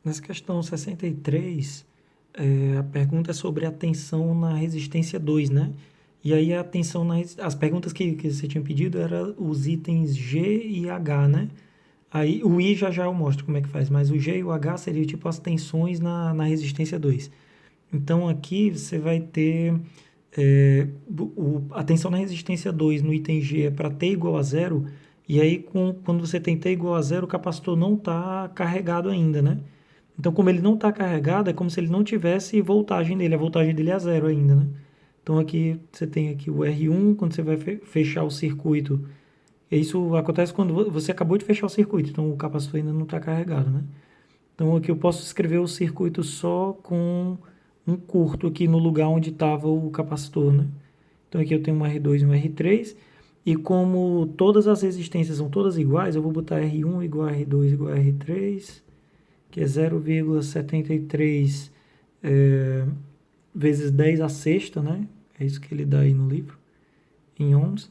Nessa questão 63, a pergunta é sobre a tensão na resistência 2, né? E aí a tensão as perguntas que você tinha pedido eram os itens G e H, né? Aí o I já eu mostro como é que faz, mas o G e o H seria tipo as tensões na resistência 2. Então aqui você vai ter a tensão na resistência 2 no item G é para T igual a zero, e aí quando você tem T igual a zero, o capacitor não está carregado ainda, né? Então, como ele não está carregado, é como se ele não tivesse voltagem dele, a voltagem dele é zero ainda, né? Então aqui você tem aqui o R1, quando você vai fechar o circuito, isso acontece quando você acabou de fechar o circuito, então o capacitor ainda não está carregado, né? Então aqui eu posso escrever o circuito só com um curto aqui no lugar onde estava o capacitor, né? Então aqui eu tenho um R2 e um R3, e como todas as resistências são todas iguais, eu vou botar R1 igual a R2 igual a R3, que é 0,73 vezes 10 a sexta, né? É isso que ele dá aí no livro, em ohms.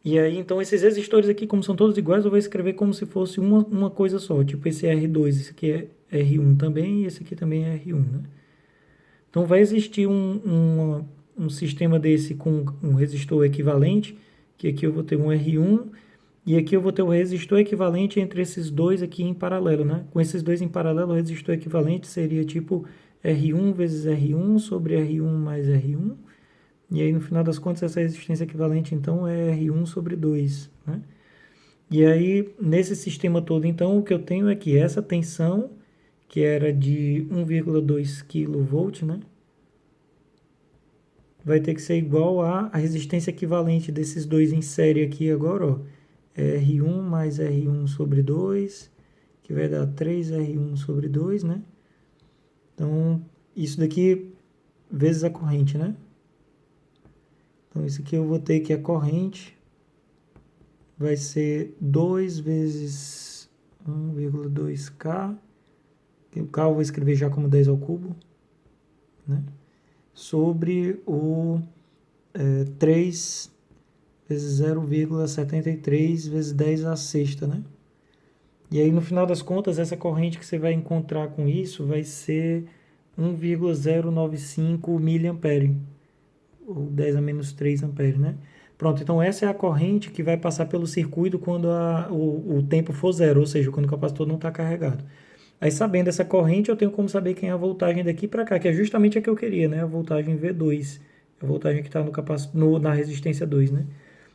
E aí, então, esses resistores aqui, como são todos iguais, eu vou escrever como se fosse uma coisa só. Tipo, esse R2, esse aqui é R1 também, e esse aqui também é R1, né? Então, vai existir um sistema desse com um resistor equivalente, que aqui eu vou ter um R1, e aqui eu vou ter o resistor equivalente entre esses dois aqui em paralelo, né? Com esses dois em paralelo, o resistor equivalente seria tipo R1 vezes R1 sobre R1 mais R1. E aí, no final das contas, essa resistência equivalente, então, é R1 sobre 2, né? E aí, nesse sistema todo, então, o que eu tenho é que essa tensão, que era de 1,2 kV, né? Vai ter que ser igual à resistência equivalente desses dois em série aqui agora, ó. R1 mais R1 sobre 2, que vai dar 3R1 sobre 2, né? Então, isso daqui vezes a corrente, né? Então, isso aqui eu vou ter que a corrente vai ser 2 vezes 1,2K, o K eu vou escrever já como 10 ao cubo, né? Sobre o 3 vezes 0,73 vezes 10 a sexta, né? E aí, no final das contas, essa corrente que você vai encontrar com isso vai ser 1,095 miliampere, ou 10 a menos 3 ampere, né? Pronto, então essa é a corrente que vai passar pelo circuito quando o tempo for zero, ou seja, quando o capacitor não está carregado. Aí, sabendo essa corrente, eu tenho como saber quem é a voltagem daqui para cá, que é justamente a que eu queria, né? A voltagem V2, a voltagem que está na resistência 2, né?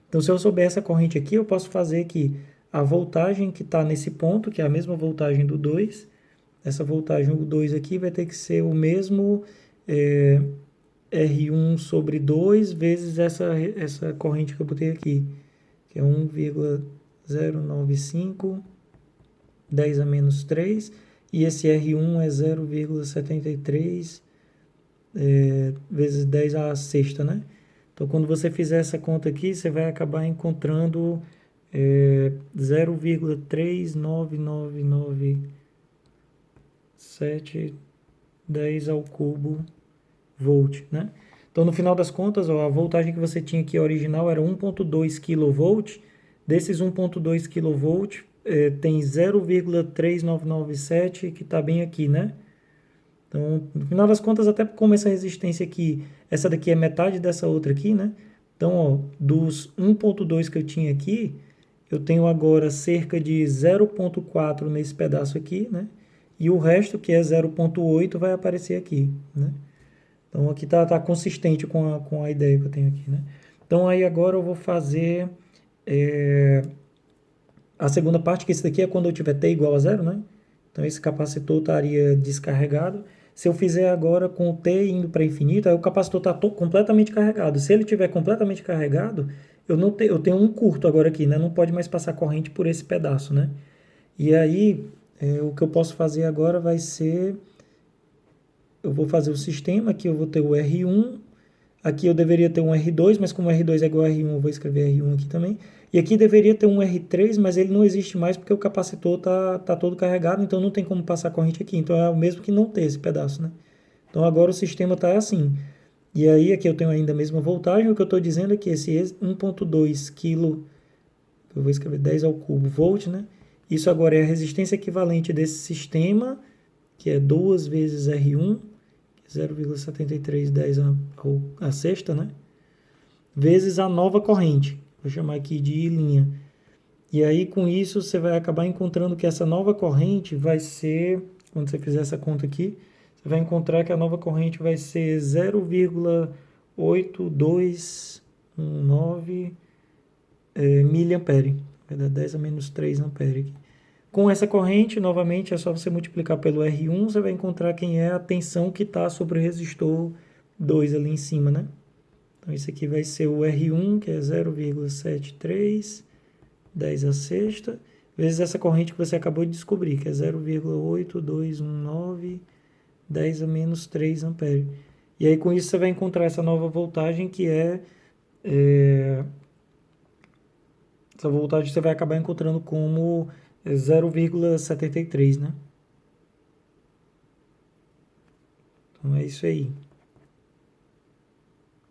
Então, se eu souber essa corrente aqui, eu posso fazer que a voltagem que está nesse ponto, que é a mesma voltagem do 2, essa voltagem do 2 aqui vai ter que ser o mesmo R1 sobre 2 vezes essa corrente que eu botei aqui, que é 1,095, 10 a menos 3, e esse R1 é 0,73 vezes 10 a sexta, né? Então, quando você fizer essa conta aqui, você vai acabar encontrando 0,3999710 ao cubo volt, né? Então, no final das contas, ó, a voltagem que você tinha aqui original era 1,2 kV. Desses 1,2 kV, tem 0,3997 que está bem aqui, né? Então, no final das contas, até como essa resistência aqui, essa daqui é metade dessa outra aqui, né? Então, ó, dos 1,2 que eu tinha aqui, eu tenho agora cerca de 0,4 nesse pedaço aqui, né? E o resto, que é 0,8, vai aparecer aqui, né? Então, aqui tá consistente com a ideia que eu tenho aqui, né? Então, aí agora eu vou fazer a segunda parte, que esse daqui é quando eu tiver T igual a zero, né? Então, esse capacitor estaria descarregado. Se eu fizer agora com o T indo para infinito, aí o capacitor está completamente carregado. Se ele estiver completamente carregado, eu tenho um curto agora aqui, né? Não pode mais passar corrente por esse pedaço, né? E aí, o que eu posso fazer agora vai ser... Eu vou fazer o sistema, aqui eu vou ter o R1, aqui eu deveria ter um R2, mas como R2 é igual a R1, eu vou escrever R1 aqui também. E aqui deveria ter um R3, mas ele não existe mais porque o capacitor tá todo carregado, então não tem como passar corrente aqui. Então é o mesmo que não ter esse pedaço, né? Então agora o sistema está assim. E aí aqui eu tenho ainda a mesma voltagem, o que eu estou dizendo é que esse 1,2 kg, eu vou escrever 10 ao cubo volt, né? Isso agora é a resistência equivalente desse sistema, que é 2 vezes R1, 0,7310 a sexta, né? Vezes a nova corrente, vou chamar aqui de linha. E aí, com isso, você vai acabar encontrando que essa nova corrente vai ser, quando você fizer essa conta aqui, você vai encontrar que a nova corrente vai ser 0,8219 miliampere. Vai dar 10 a menos 3 ampere aqui. Com essa corrente, novamente, é só você multiplicar pelo R1, você vai encontrar quem é a tensão que está sobre o resistor 2 ali em cima, né? Então, isso aqui vai ser o R1, que é 0,7310 a sexta, vezes essa corrente que você acabou de descobrir, que é 0,8219 10 a menos 3 ampere. E aí, com isso, você vai encontrar essa nova voltagem, que essa voltagem você vai acabar encontrando como 0,73, né? Então, é isso aí.